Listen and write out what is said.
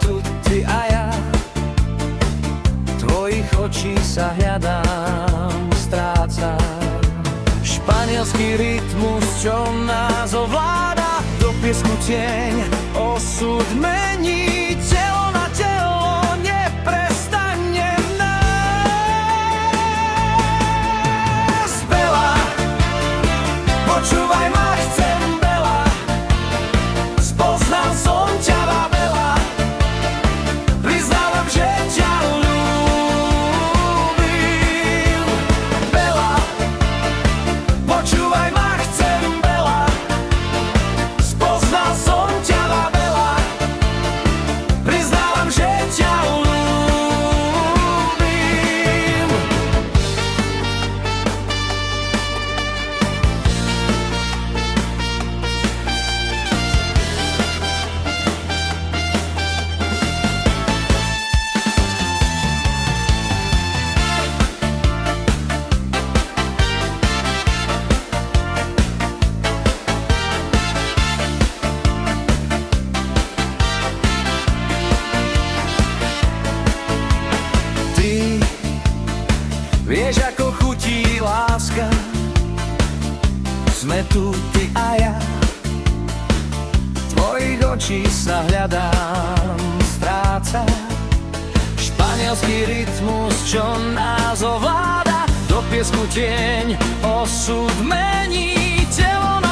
tu ty a ja, tvojich očí sa hľadám, strácam. Španielský rytmus, čo nás ovláda, do piesku tieň osud mení. Telo na telo neprestane nás. Bela, počúvaj ma, chcem Bela, spoznal som ťa, Bela, priznávam, že ťa ľúbim. Bela, počúvaj ma, chcem Bela, spoznal som ťa, Bela, priznávam, že ťa ľúbim. Vieš, ako chutí láska, sme tu ty a ja, tvojich očí sa hľadám, strácam. Španielský rytmus, čo nás ovláda, do piesku tieň osud mení. Telo